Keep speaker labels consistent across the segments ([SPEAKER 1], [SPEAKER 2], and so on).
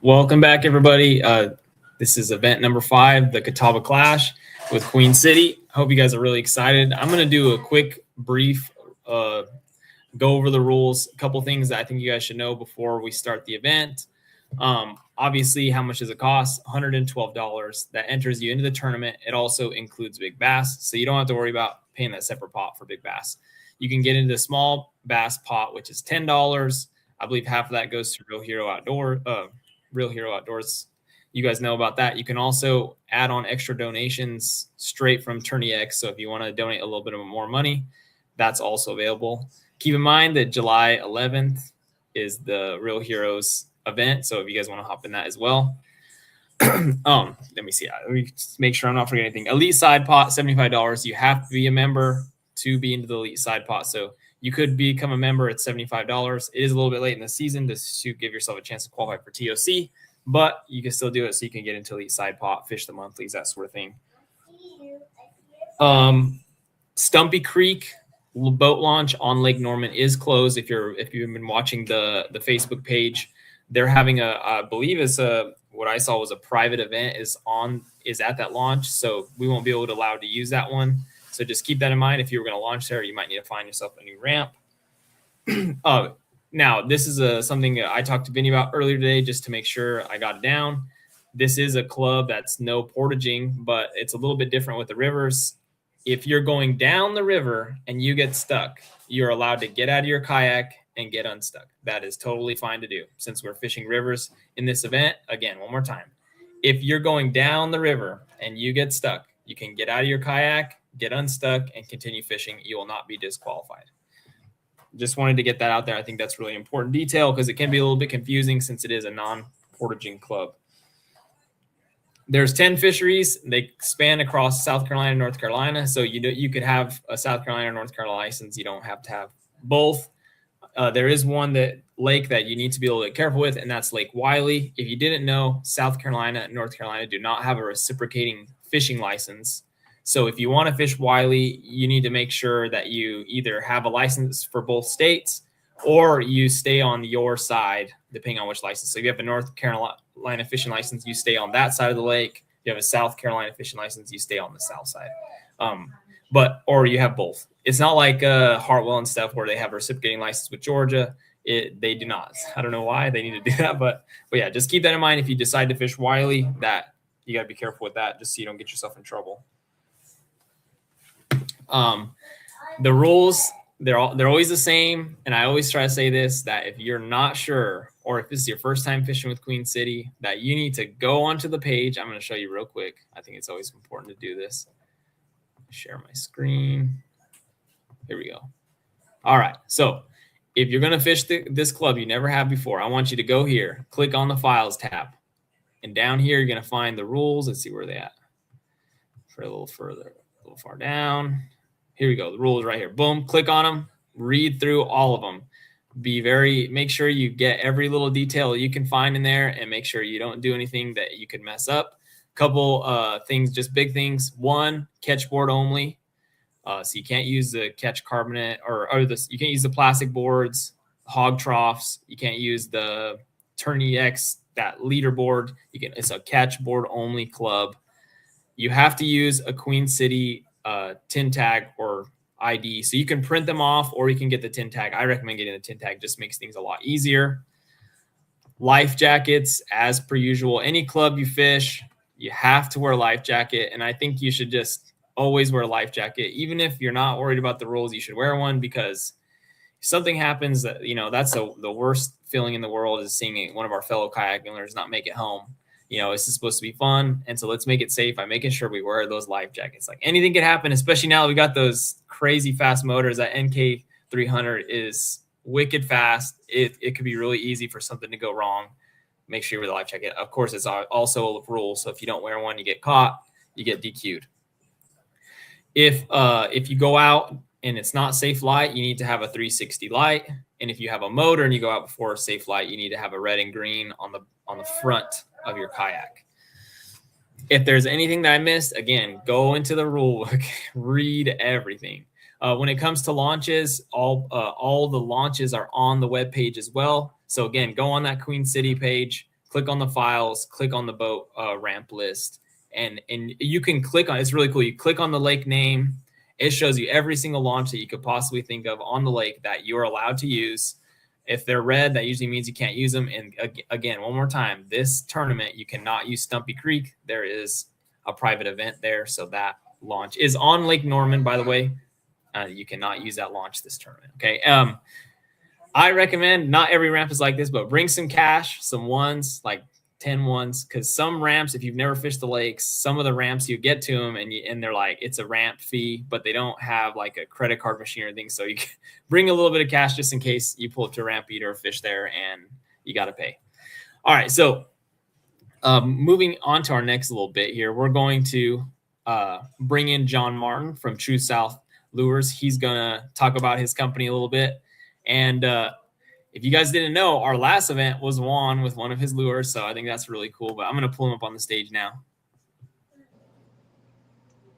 [SPEAKER 1] Welcome back, everybody. This is event number 5, the Catawba Clash with Queen City. Hope you guys are really excited. I'm going to do a quick, brief, go over the rules, a couple things that I think you guys should know before we start the event. Obviously, how much does it cost? $112. That enters you into the tournament. It also includes big bass, so you don't have to worry about paying that separate pot for big bass. You can get into the small bass pot, which is $10. I believe half of that goes to Real Hero Outdoors. You guys know about that. You can also add on extra donations straight from Tourney X. So if you want to donate a little bit of more money, that's also available. Keep in mind that July 11th is the Real Heroes event. So if you guys want to hop in that as well. Let me see. Let me make sure I'm not forgetting anything. Elite side pot, $75. You have to be a member to be into the elite side pot. So you could become a member at $75. It is a little bit late in the season to give yourself a chance to qualify for TOC, but you can still do it so you can get into elite side pot, fish the monthlies, that sort of thing. Stumpy Creek boat launch on Lake Norman is closed. If you've been watching the Facebook page, they're having I believe it's what I saw was a private event is at that launch, so we won't be allowed to use that one. So just keep that in mind. If you were going to launch there, you might need to find yourself a new ramp. Now, this is something I talked to Vinny about earlier today, just to make sure I got it down. This is a club that's no portaging, but it's a little bit different with the rivers. If you're going down the river and you get stuck, you're allowed to get out of your kayak and get unstuck. That is totally fine to do since we're fishing rivers in this event. Again, one more time. If you're going down the river and you get stuck, you can get out of your kayak, get unstuck, and continue fishing. You will not be disqualified. Just wanted to get that out there. I think that's really important detail because it can be a little bit confusing since it is a non-portaging club. There's 10 fisheries. They span across South Carolina and North Carolina. So you could have a South Carolina or North Carolina license. You don't have to have both. There is one lake that you need to be a little bit careful with, and that's Lake Wiley. If you didn't know, South Carolina and North Carolina do not have a reciprocating fishing license. So if you want to fish Wiley, you need to make sure that you either have a license for both states or you stay on your side, depending on which license. So if you have a North Carolina fishing license, you stay on that side of the lake. If you have a South Carolina fishing license, you stay on the south side. Or you have both. It's not like Hartwell and stuff where they have a reciprocating license with Georgia. They do not. I don't know why they need to do that, but yeah, just keep that in mind if you decide to fish Wiley. That you got to be careful with that, just so you don't get yourself in trouble. The rules, they're always the same, and I always try to say this, that if you're not sure, or if this is your first time fishing with Queen City, that you need to go onto the page. I'm going to show you real quick. I think it's always important to do this. Share my screen. Here we go. All right, so if you're going to fish this club you never have before, I want you to go here, click on the Files tab, and down here you're going to find the rules. Let's see where they're at. For a little further, a little far down. Here we go. The rules right here. Boom. Click on them. Read through all of them. Make sure you get every little detail you can find in there, and make sure you don't do anything that you could mess up. Couple things, just big things. One, catch board only. So you can't use the catch carbonate you can't use the plastic boards, hog troughs. You can't use the Tourney X, that leaderboard. It's a catch board only club. You have to use a Queen City tin tag or ID. So you can print them off or you can get the tin tag. I recommend getting the tin tag. Just makes things a lot easier. Life jackets, as per usual. Any club you fish, you have to wear a life jacket. And I think you should just always wear a life jacket. Even if you're not worried about the rules, you should wear one, because if something happens, that's the worst feeling in the world, is seeing one of our fellow kayak anglers not make it home. This is supposed to be fun. And so let's make it safe by making sure we wear those life jackets. Like, anything could happen, especially now that we got those crazy fast motors. That NK 300 is wicked fast. It could be really easy for something to go wrong. Make sure you wear the life jacket. Of course, it's also a rule. So if you don't wear one, you get caught, you get DQ'd. If you go out and it's not safe light, you need to have a 360 light. And if you have a motor and you go out before a safe light, you need to have a red and green on the front of your kayak. If there's anything that I missed, again, go into the rule book, read everything. When it comes to launches, all the launches are on the web page as well. So again, go on that Queen City page, click on the files, click on the boat ramp list, and you can click on. It's really cool. You click on the lake name. It shows you every single launch that you could possibly think of on the lake that you're allowed to use. If they're red, that usually means you can't use them. And again, one more time, this tournament, you cannot use Stumpy Creek. There is a private event there. So that launch is on Lake Norman, by the way. You cannot use that launch this tournament. Okay. I recommend, not every ramp is like this, but bring some cash, some ones, like 10 ones, because some ramps, if you've never fished the lakes, some of the ramps you get to them and they're like, it's a ramp fee, but they don't have like a credit card machine or anything. So you can bring a little bit of cash just in case you pull up to a ramp eater or fish there and you got to pay. All right. So moving on to our next little bit here, we're going to bring in John Martin from True South Lures. He's going to talk about his company a little bit. And if you guys didn't know, our last event was won with one of his lures. So I think that's really cool. But I'm going to pull him up on the stage now.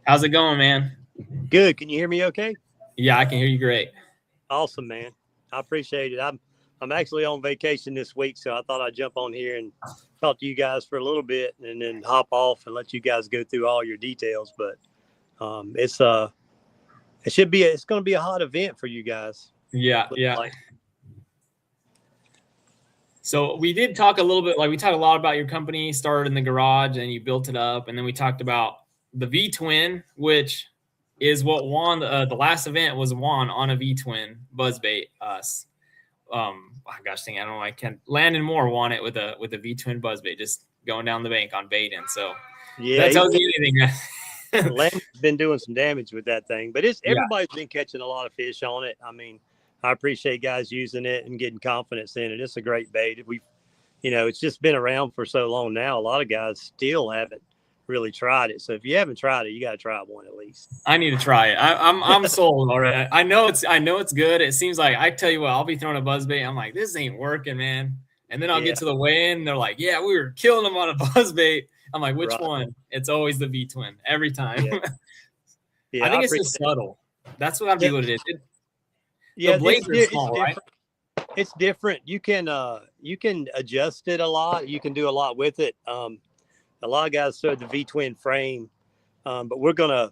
[SPEAKER 1] How's it going, man?
[SPEAKER 2] Good. Can you hear me okay?
[SPEAKER 1] Yeah, I can hear you great.
[SPEAKER 2] Awesome, man. I appreciate it. I'm actually on vacation this week, so I thought I'd jump on here and talk to you guys for a little bit and then hop off and let you guys go through all your details. But it's going to be a hot event for you guys.
[SPEAKER 1] Yeah. So we did talk a little bit, like we talked a lot about your company, started in the garage and you built it up. And then we talked about the V-Twin, which is what won the last event was won on a V-Twin buzzbait. Gosh dang, I don't know. I can't. Landon Moore won it with a V-Twin buzzbait, just going down the bank on bait. And so that tells you anything.
[SPEAKER 2] Landon's been doing some damage with that thing, but everybody's been catching a lot of fish on it. I mean, I appreciate guys using it and getting confidence in it. It's a great bait. It's just been around for so long now. A lot of guys still haven't really tried it. So if you haven't tried it, you got to try one at least.
[SPEAKER 1] I need to try it. I'm sold already. I know it's good. It seems like, I tell you what, I'll be throwing a buzzbait. I'm like, this ain't working, man. And then I'll get to the weigh-in. They're like, yeah, we were killing them on a buzzbait. I'm like, which one? It's always the V-Twin every time.
[SPEAKER 2] Yeah.
[SPEAKER 1] I think it's just subtle. That's what what it is.
[SPEAKER 2] The
[SPEAKER 1] blades are small, right?
[SPEAKER 2] It's different. You can adjust it a lot. You can do a lot with it. A lot of guys throw the V-Twin frame, but we're gonna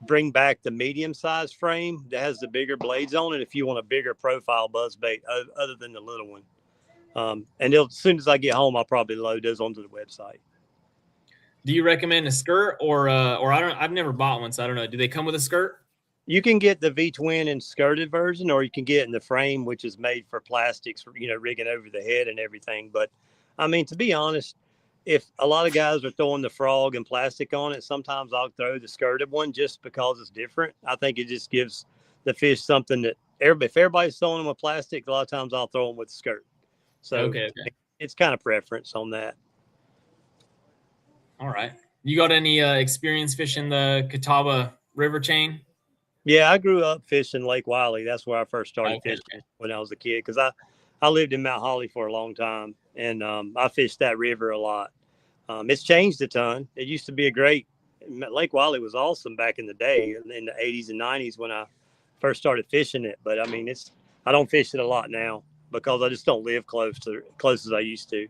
[SPEAKER 2] bring back the medium-sized frame that has the bigger blades on it. If you want a bigger profile buzzbait, other than the little one, and as soon as I get home, I'll probably load those onto the website.
[SPEAKER 1] Do you recommend a skirt or I've never bought one, so I don't know. Do they come with a skirt?
[SPEAKER 2] You can get the V-Twin and skirted version, or you can get in the frame, which is made for plastics, rigging over the head and everything. But I mean, to be honest, if a lot of guys are throwing the frog and plastic on it, sometimes I'll throw the skirted one just because it's different. I think it just gives the fish something that if everybody's throwing them with plastic, a lot of times I'll throw them with the skirt. So okay. It's kind of preference on that.
[SPEAKER 1] All right. You got any experience fishing the Catawba River chain?
[SPEAKER 2] Yeah, I grew up fishing Lake Wiley. That's where I first started fishing when I was a kid, because I lived in Mount Holly for a long time, and I fished that river a lot. It's changed a ton. It used to be Lake Wiley was awesome back in the day, in the 80s and 90s when I first started fishing it. But I mean, I don't fish it a lot now because I just don't live close as I used to.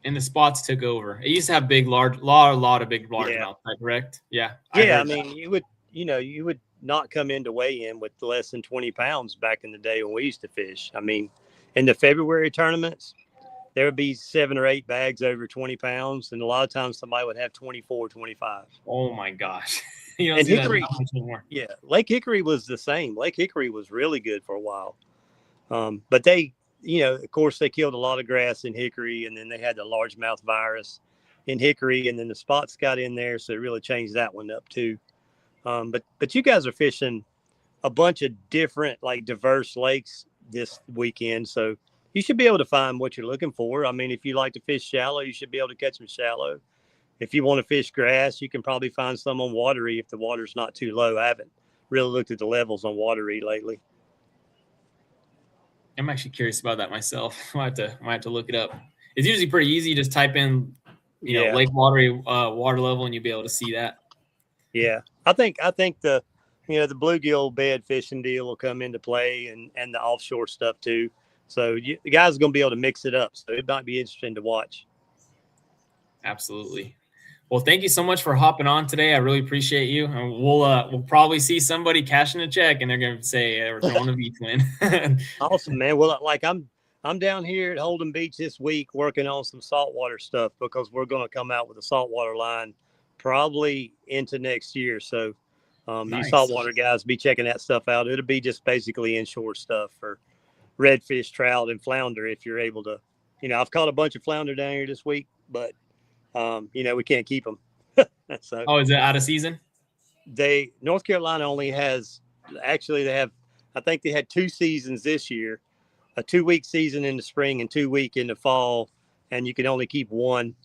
[SPEAKER 1] And the spots took over. It used to have a lot of big largemouth, correct? Yeah.
[SPEAKER 2] Yeah, I mean, you would not come in to weigh in with less than 20 pounds back in the day when we used to fish. I mean, in the February tournaments, there would be 7 or 8 bags over 20 pounds. And a lot of times somebody would have 24, 25.
[SPEAKER 1] Oh my gosh.
[SPEAKER 2] And Hickory, yeah, Lake Hickory was the same. Lake Hickory was really good for a while. But they, of course they killed a lot of grass in Hickory, and then they had the largemouth virus in Hickory, and then the spots got in there. So it really changed that one up too. But you guys are fishing a bunch of different, like, diverse lakes this weekend, so you should be able to find what you're looking for. I mean, if you like to fish shallow, you should be able to catch them shallow. If you want to fish grass, you can probably find some on watery if the water's not too low. I haven't really looked at the levels on watery lately.
[SPEAKER 1] I'm actually curious about that myself. I might have to look it up. It's usually pretty easy. Just type in, Lake Watery water level, and you'll be able to see that.
[SPEAKER 2] Yeah, I think the bluegill bed fishing deal will come into play, and the offshore stuff too. So the guys are going to be able to mix it up. So it might be interesting to watch.
[SPEAKER 1] Absolutely. Well, thank you so much for hopping on today. I really appreciate you. And we'll probably see somebody cashing a check, and they're going to say, hey, we're throwing a V-twin.
[SPEAKER 2] Awesome, man. Well, like I'm down here at Holden Beach this week working on some saltwater stuff because we're going to come out with a saltwater line probably into next year. So
[SPEAKER 1] Nice.
[SPEAKER 2] You saltwater guys be checking that stuff out. It'll be just basically inshore stuff for redfish, trout, and flounder if you're able to. I've caught a bunch of flounder down here this week, but we can't keep them. So,
[SPEAKER 1] oh, is it out of season?
[SPEAKER 2] North Carolina only has, actually they have, I think they had 2 seasons this year, a 2-week season in the spring and 2-week in the fall, and you can only keep 1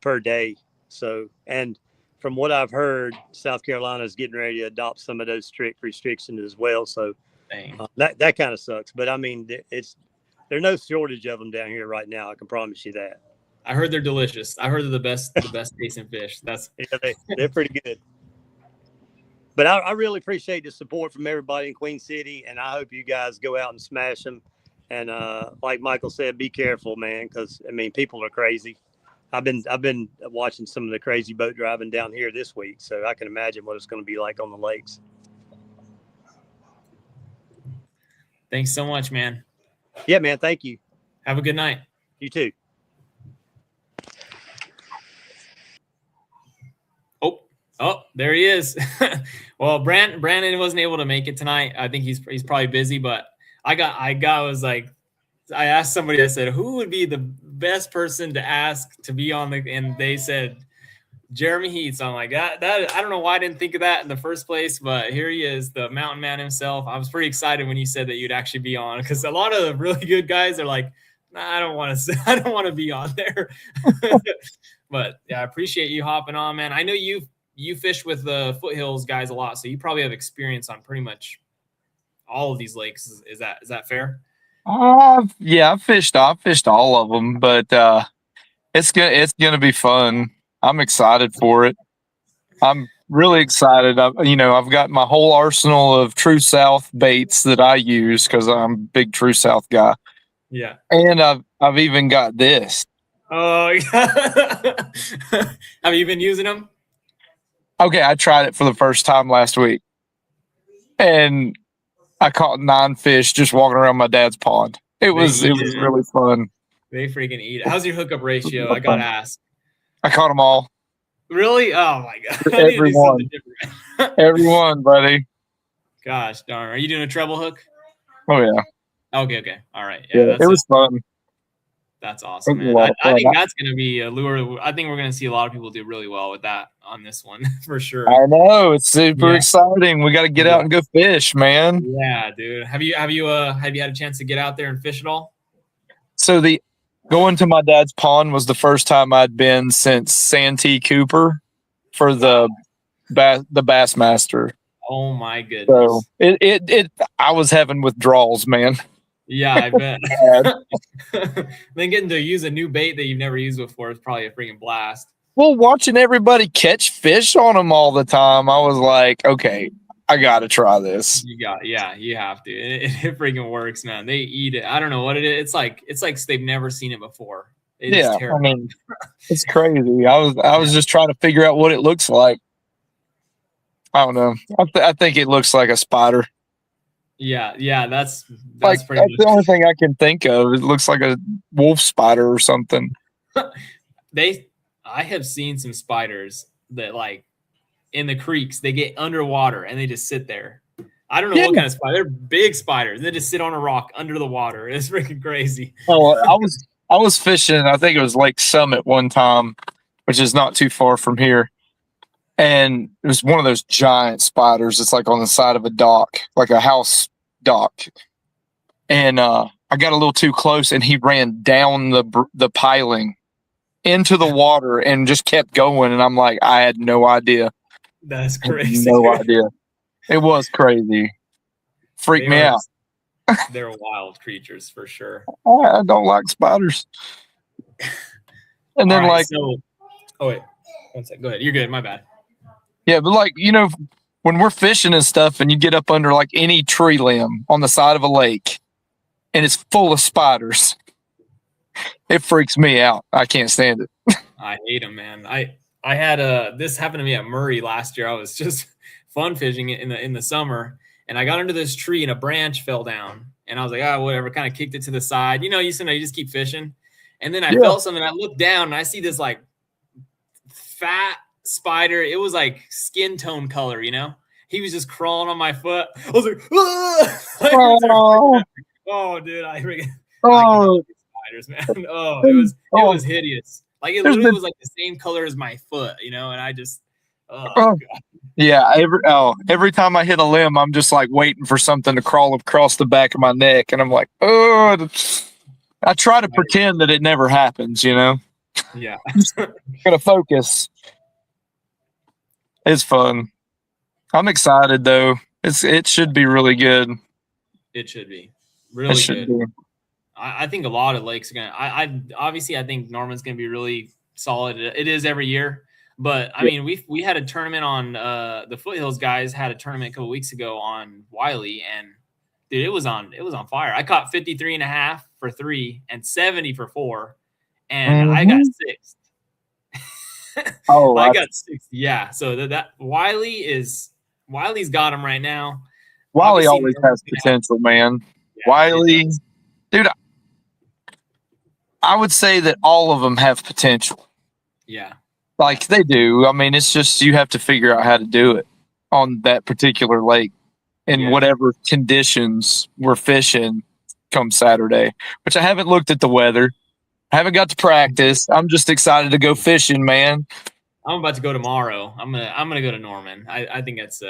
[SPEAKER 2] per day. So, and from what I've heard, South Carolina is getting ready to adopt some of those strict restrictions as well. So that kind of sucks. But I mean, there's no shortage of them down here right now. I can promise you that.
[SPEAKER 1] I heard they're delicious. I heard they're the best tasting fish.
[SPEAKER 2] They're pretty good. But I really appreciate the support from everybody in Queen City, and I hope you guys go out and smash them. And like Michael said, be careful, man, because I mean, people are crazy. I've been watching some of the crazy boat driving down here this week, so I can imagine what it's going to be like on the lakes.
[SPEAKER 1] Thanks so much, man.
[SPEAKER 2] Yeah, man. Thank you.
[SPEAKER 1] Have a good night.
[SPEAKER 2] You too.
[SPEAKER 1] Oh, there he is. Well, Brandon wasn't able to make it tonight. I think he's probably busy, but I asked somebody, I said, who would be the best person to ask to be on and they said Jeremy Heath. So I'm like, that I don't know why I didn't think of that in the first place, but here he is, the mountain man himself. I was pretty excited when you said that you'd actually be on, because a lot of the really good guys are like, nah, I don't want to be on there. But yeah, I appreciate you hopping on, man. I know you fish with the Foothills guys a lot, so you probably have experience on pretty much all of these lakes. Is that fair?
[SPEAKER 3] Yeah, I've fished all of them, but it's gonna be fun. I'm excited for it. I'm really excited. I've got my whole arsenal of True South baits that I use because I'm a big True South guy.
[SPEAKER 1] Yeah,
[SPEAKER 3] and I've even got this.
[SPEAKER 1] Oh, have you been using them?
[SPEAKER 3] Okay, I tried it for the first time last week, and I caught 9 fish just walking around my dad's pond. It was really fun.
[SPEAKER 1] They freaking eat it. How's your hookup ratio? I gotta ask.
[SPEAKER 3] I caught them all.
[SPEAKER 1] Really? Oh my god!
[SPEAKER 3] Everyone, everyone, buddy.
[SPEAKER 1] Gosh darn! Are you doing a treble hook?
[SPEAKER 3] Oh yeah.
[SPEAKER 1] Okay. All right.
[SPEAKER 3] Yeah, it was fun.
[SPEAKER 1] That's awesome, man. I think that's going to be a lure. I think we're going to see a lot of people do really well with that on this one for sure.
[SPEAKER 3] I know, it's super exciting. We got to get out and go fish, man.
[SPEAKER 1] Yeah, dude. Have you had a chance to get out there and fish at all?
[SPEAKER 3] So going to my dad's pond was the first time I'd been since Santee Cooper for the Bassmaster.
[SPEAKER 1] Oh my goodness!
[SPEAKER 3] So I was having withdrawals, man.
[SPEAKER 1] Yeah, I bet. Then getting to use a new bait that you've never used before is probably a freaking blast.
[SPEAKER 3] Well, watching everybody catch fish on them all the time, I was like, okay, I got to try this.
[SPEAKER 1] You have to. It freaking works, man. They eat it. I don't know what it is. It's like they've never seen it before. It's terrible.
[SPEAKER 3] I mean, it's crazy. I was just trying to figure out what it looks like. I don't know. I think it looks like a spider.
[SPEAKER 1] Yeah, that's
[SPEAKER 3] that's the only thing I can think of. It looks like a wolf spider or something.
[SPEAKER 1] I have seen some spiders that, like, in the creeks, they get underwater and they just sit there. I don't know what kind of spider. They're big spiders. They just sit on a rock under the water. It's freaking crazy.
[SPEAKER 3] Oh, I was fishing. I think it was Lake Summit one time, which is not too far from here. And it was one of those giant spiders. It's like on the side of a dock, like a house dock. And I got a little too close, and he ran down the piling into the water and just kept going. And I'm like, I had no idea.
[SPEAKER 1] That's crazy.
[SPEAKER 3] No idea. It was crazy. Freaked me out.
[SPEAKER 1] They're wild creatures for sure.
[SPEAKER 3] I don't like spiders. And then
[SPEAKER 1] oh wait, 1 second. Go ahead. You're good. My bad.
[SPEAKER 3] Yeah, but when we're fishing and stuff and you get up under like any tree limb on the side of a lake and it's full of spiders, it freaks me out. I can't stand it.
[SPEAKER 1] I hate them, man. I had this happened to me at Murray last year. I was just fun fishing in the summer, and I got under this tree and a branch fell down, and I was like, oh, whatever, kind of kicked it to the side. You know, you just keep fishing. And then I felt something. I looked down and I see this like fat spider. It was like skin tone color, you know? He was just crawling on my foot. I was like, oh, dude, I spiders, man. Oh, it was hideous. Like it literally was like the same color as my foot, you know, and I just
[SPEAKER 3] yeah, every time I hit a limb, I'm just like waiting for something to crawl across the back of my neck, and I'm like, oh, I try to pretend that it never happens, you know.
[SPEAKER 1] Yeah.
[SPEAKER 3] Gotta focus. It's fun. I'm excited though. It should be really good.
[SPEAKER 1] It should be really good. I think a lot of lakes are gonna. I think Norman's gonna be really solid. It is every year, but I mean, we had a tournament on the Foothills guys had a tournament a couple weeks ago on Wiley, and dude, it was on fire. I caught 53.5 for 3 and 70 for 4, and I got 6th.
[SPEAKER 3] Oh,
[SPEAKER 1] I got 6th. Yeah, so that Wiley's got him right now.
[SPEAKER 3] Wiley always has potential, man. Yeah, Wiley, dude. I would say that all of them have potential.
[SPEAKER 1] Yeah.
[SPEAKER 3] Like they do. I mean, it's just you have to figure out how to do it on that particular lake in whatever conditions we're fishing come Saturday, which I haven't looked at the weather. I haven't got to practice. I'm just excited to go fishing, man.
[SPEAKER 1] I'm about to go tomorrow. I'm gonna go to Norman. I think that's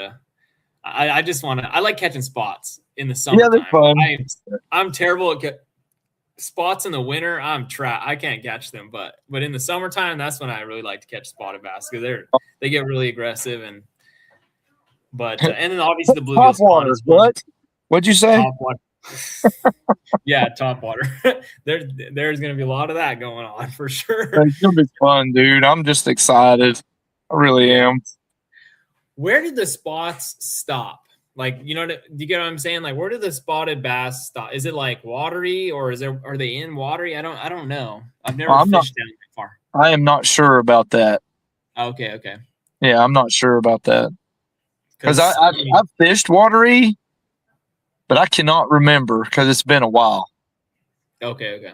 [SPEAKER 1] I just want to. I like catching spots in the summer.
[SPEAKER 3] Yeah, they're fun.
[SPEAKER 1] I'm terrible at spots in the winter. I can't catch them, but in the summertime, that's when I really like to catch spotted bass because they get really aggressive and then obviously the bluegills.
[SPEAKER 3] Top water. What'd you say?
[SPEAKER 1] Top water. Yeah, top water. There's gonna be a lot of that going on for sure.
[SPEAKER 3] It's gonna be fun, dude. I'm just excited. I really am.
[SPEAKER 1] Where did the spots stop? Like, do you get what I'm saying? Like, where do the spotted bass stop? Is it like watery or are they in watery? I don't know. I've never fished down that far.
[SPEAKER 3] I am not sure about that.
[SPEAKER 1] Okay.
[SPEAKER 3] Yeah, I'm not sure about that. Because I've fished watery, but I cannot remember because it's been a while.
[SPEAKER 1] Okay.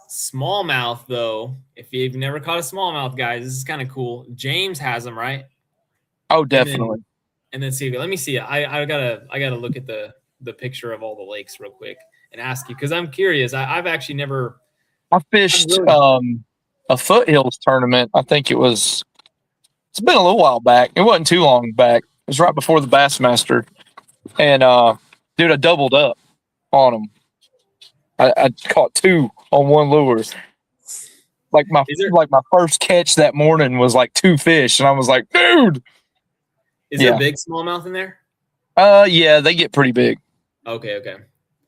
[SPEAKER 1] Smallmouth, though, if you've never caught a smallmouth, guys, this is kind of cool. James has them, right?
[SPEAKER 3] Oh, definitely.
[SPEAKER 1] And then see, let me see. I gotta look at the picture of all the lakes real quick and ask you because I'm curious. I've actually never.
[SPEAKER 3] I fished a Foothills tournament. I think it's been a little while back. It wasn't too long back. It was right before the Bassmaster, and dude, I doubled up on them. I caught 2 on one lure. Like my first catch that morning was like 2 fish, and I was like, dude.
[SPEAKER 1] Is there a big smallmouth in there?
[SPEAKER 3] Yeah, they get pretty big.
[SPEAKER 1] Okay.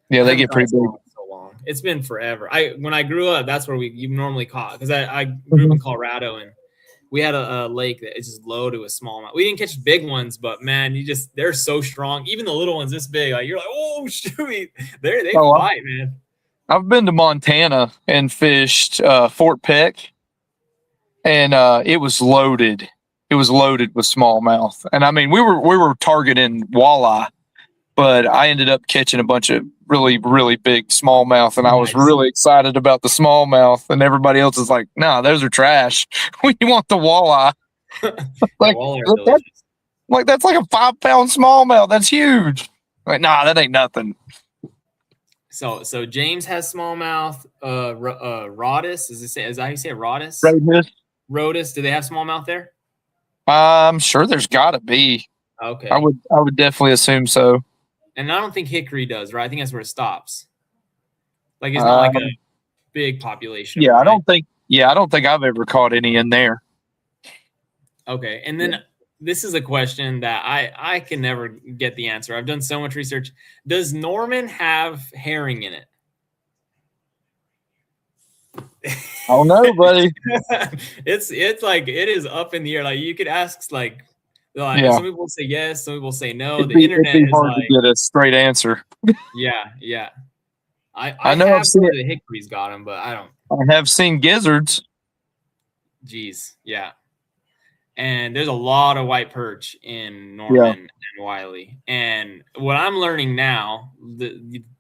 [SPEAKER 3] Yeah, they get pretty big.
[SPEAKER 1] So long. It's been forever. When I grew up, that's where you normally caught because I grew up in Colorado and we had a lake that is just loaded with smallmouth. We didn't catch big ones, but man, they're so strong. Even the little ones this big, like you're like, oh shoot, they fight, man.
[SPEAKER 3] I've been to Montana and fished Fort Peck, and it was loaded. It was loaded with smallmouth, and I mean we were targeting walleye, but I ended up catching a bunch of really, really big smallmouth, and I was really excited about the smallmouth, and everybody else is like, "Nah, those are trash. We want the walleye." That's like a 5-pound smallmouth. That's huge. Like, nah, that ain't nothing.
[SPEAKER 1] So James has smallmouth. Rodis, is that how you say it? Rodis? Rodis. Do they have smallmouth there?
[SPEAKER 3] I'm sure there's got to be.
[SPEAKER 1] Okay.
[SPEAKER 3] I would definitely assume so.
[SPEAKER 1] And I don't think Hickory does, right? I think that's where it stops. Like it's not like a big population.
[SPEAKER 3] Yeah, right? I don't think I've ever caught any in there.
[SPEAKER 1] Okay, and then this is a question that I can never get the answer. I've done so much research. Does Norman have herring in it?
[SPEAKER 3] I don't know, buddy.
[SPEAKER 1] It's like it is up in the air. Like you could ask like
[SPEAKER 3] Yeah.
[SPEAKER 1] some people say yes, some people say no.
[SPEAKER 3] It'd
[SPEAKER 1] The
[SPEAKER 3] be
[SPEAKER 1] internet is
[SPEAKER 3] hard
[SPEAKER 1] like,
[SPEAKER 3] to get a straight answer.
[SPEAKER 1] yeah.
[SPEAKER 3] I know
[SPEAKER 1] have
[SPEAKER 3] I've seen
[SPEAKER 1] heard
[SPEAKER 3] it.
[SPEAKER 1] the hickories got them, but I don't.
[SPEAKER 3] I have seen gizzards.
[SPEAKER 1] Geez, yeah. And there's a lot of white perch in Norman and Wiley. And what I'm learning now,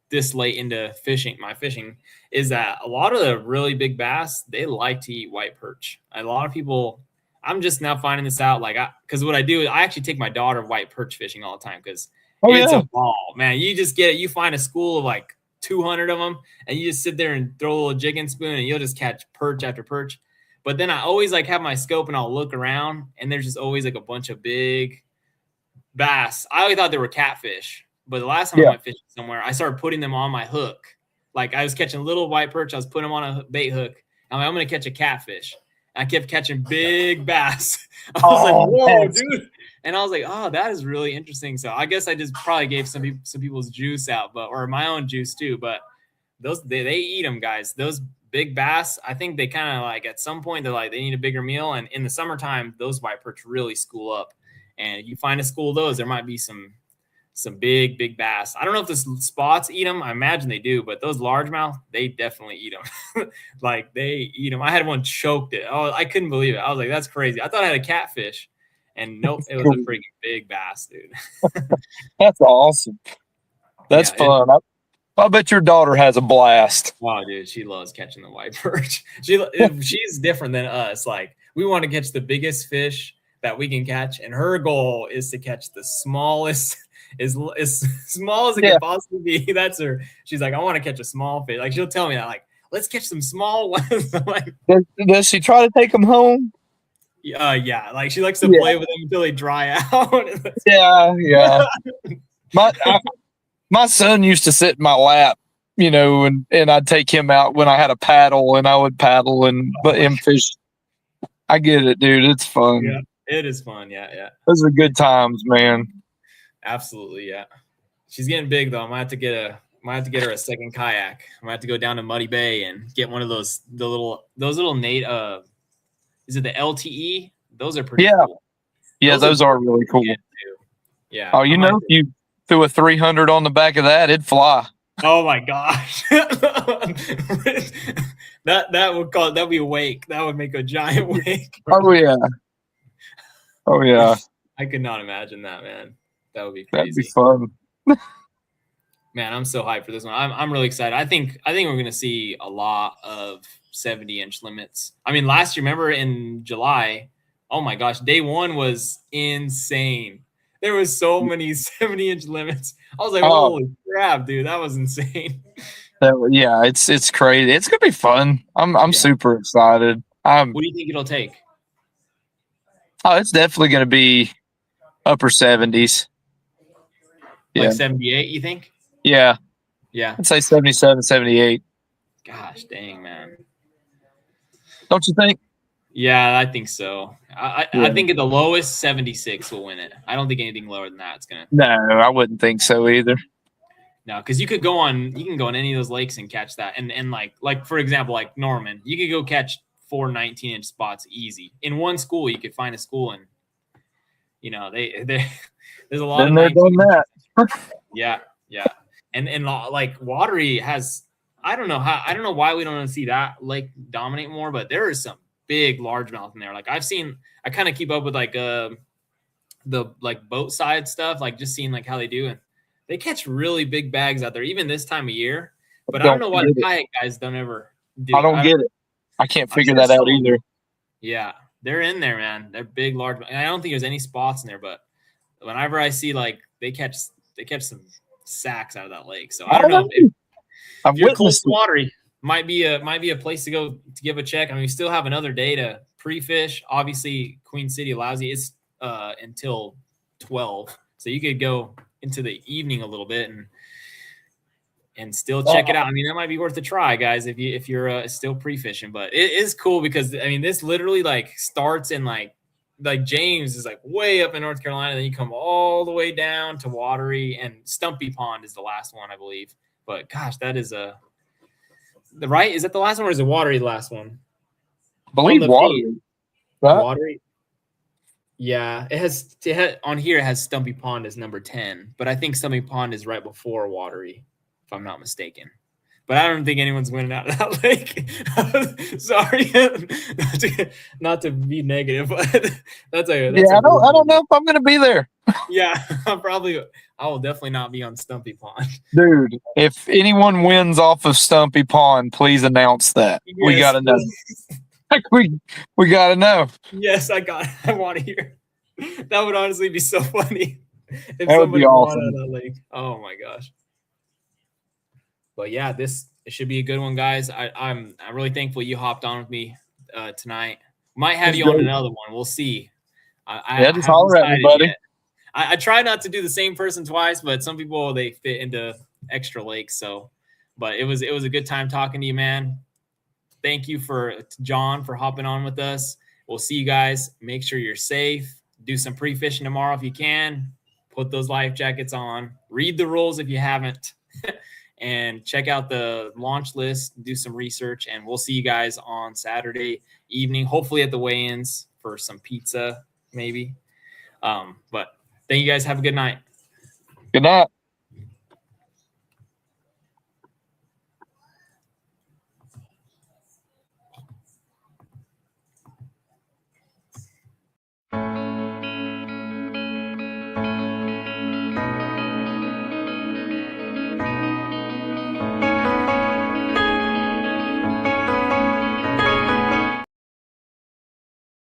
[SPEAKER 1] this late into my fishing, is that a lot of the really big bass, they like to eat white perch. A lot of people, I'm just now finding this out, like, because what I do is I actually take my daughter white perch fishing all the time because it's a ball, man. You just get it. You find a school of like 200 of them, and you just sit there and throw a little jigging spoon, and you'll just catch perch after perch. But then I always like have my scope and I'll look around and there's just always like a bunch of big bass. I always thought they were catfish, but the last time I went fishing somewhere, I started putting them on my hook. Like I was catching little white perch. I was putting them on a bait hook. I'm going to catch a catfish. And I kept catching big bass. I was like, whoa, dude. And I was like, oh, that is really interesting. So I guess I just probably gave some people's juice out, or my own juice too. But those, they eat them, guys. Those big bass, I think they kind of like at some point they're like they need a bigger meal, and in the summertime those white perch really school up, and you find a school of those, there might be some big bass. I don't know if the spots eat them. I imagine they do, but those largemouth, they definitely eat them. Like they eat them. I had one choked it. Oh, I couldn't believe it. I was like, that's crazy. I thought I had a catfish, and nope, it was a freaking big bass, dude.
[SPEAKER 3] That's awesome. That's fun. I bet your daughter has a blast.
[SPEAKER 1] Wow, dude, she loves catching the white perch. She's different than us. Like we want to catch the biggest fish that we can catch, and her goal is to catch the smallest, as small as it can possibly be. That's her. She's like, I want to catch a small fish. Like she'll tell me that, like, let's catch some small ones. Like,
[SPEAKER 3] does she try to take them home?
[SPEAKER 1] Yeah. Like she likes to play with them until they dry out.
[SPEAKER 3] Yeah. My son used to sit in my lap, and I'd take him out when I had a paddle, and I would paddle and fish. I get it, dude. It's fun.
[SPEAKER 1] Yeah, it is fun. Yeah.
[SPEAKER 3] Those are good times, man.
[SPEAKER 1] Absolutely, yeah. She's getting big though. I might have to get her a second kayak. I might have to go down to Muddy Bay and get one of those little Nate. Is it the LTE? Those are pretty cool.
[SPEAKER 3] Yeah, those are really cool.
[SPEAKER 1] Yeah.
[SPEAKER 3] Oh, if you threw a 300 on the back of that, it'd fly.
[SPEAKER 1] Oh my gosh. That'd be a wake. That would make a giant wake.
[SPEAKER 3] Oh yeah.
[SPEAKER 1] I could not imagine that, man. That would be crazy.
[SPEAKER 3] That'd be fun.
[SPEAKER 1] Man, I'm so hyped for this one. I'm really excited. I think we're gonna see a lot of 70-inch limits. I mean, last year, remember in July, oh my gosh, day one was insane. There was so many 70-inch limits. I was like, holy crap, dude, that was insane.
[SPEAKER 3] It's crazy. It's gonna be fun. I'm super excited.
[SPEAKER 1] What do you think it'll take?
[SPEAKER 3] Oh, it's definitely gonna be upper 70s.
[SPEAKER 1] Like 78, you think?
[SPEAKER 3] Yeah. I'd say 77, 78.
[SPEAKER 1] Gosh dang, man.
[SPEAKER 3] Don't you think?
[SPEAKER 1] Yeah, I think so. I think at the lowest, 76 will win it. I don't think anything lower than that is gonna.
[SPEAKER 3] No, I wouldn't think so either.
[SPEAKER 1] No, because you can go on any of those lakes and catch that, and like for example, like Norman, you could go catch 4 19-inch spots easy in one school. You could find a school, and they there's a lot
[SPEAKER 3] of
[SPEAKER 1] done
[SPEAKER 3] that.
[SPEAKER 1] Yeah, and like Watery has. I don't know why we don't see that lake dominate more, but there is some big largemouth in there. Like I kind of keep up with like the like boat side stuff, like just seeing like how they do, and they catch really big bags out there even this time of year. But I don't know why the kayak guys don't ever do.
[SPEAKER 3] I don't get it. I can't figure that out either.
[SPEAKER 1] Yeah, they're in there, man. They're big, large. And I don't think there's any spots in there, but whenever I see like they catch some sacks out of that lake. So I don't know if you're close to Watery, might be a place to go to give a check. I mean, we still have another day to pre-fish. Obviously, Queen City allows you. It's until 12, so you could go into the evening a little bit and still check it out. I mean, that might be worth a try, guys, if you're still pre-fishing. But it is cool because I mean, this literally like starts in like James is like way up in North Carolina, then you come all the way down to Watery, and Stumpy Pond is the last one, I believe. But gosh, that is right? Is that the last one, or is it Watery the last one?
[SPEAKER 3] I believe
[SPEAKER 1] the
[SPEAKER 3] Watery.
[SPEAKER 1] page.
[SPEAKER 3] Right?
[SPEAKER 1] Watery. Yeah, it has on here. It has Stumpy Pond as number 10, but I think Stumpy Pond is right before Watery, if I'm not mistaken. But I don't think anyone's winning out of that lake. Sorry, not to be negative, but that's
[SPEAKER 3] I don't know if I'm gonna be there.
[SPEAKER 1] Yeah, I will definitely not be on Stumpy Pond.
[SPEAKER 3] Dude, if anyone wins off of Stumpy Pond, please announce that.
[SPEAKER 1] Yes,
[SPEAKER 3] we gotta know. Like we gotta know.
[SPEAKER 1] Yes, I want to hear. That would honestly be so funny if
[SPEAKER 3] That would be
[SPEAKER 1] somebody won
[SPEAKER 3] awesome.
[SPEAKER 1] on that lake. Oh my gosh. But yeah, it should be a good one, guys. I'm really thankful you hopped on with me tonight. Might have you on another one. We'll see.
[SPEAKER 3] Yeah, just holler at me, buddy.
[SPEAKER 1] I try not to do the same person twice, but some people they fit into extra lakes. So, but it was a good time talking to you, man. Thank you for John for hopping on with us. We'll see you guys. Make sure you're safe. Do some pre-fishing tomorrow if you can. Put those life jackets on. Read the rules if you haven't. And check out the launch list. Do some research. And we'll see you guys on Saturday evening, hopefully at the weigh-ins for some pizza, maybe. But thank you guys. Have a good night.
[SPEAKER 3] Good night.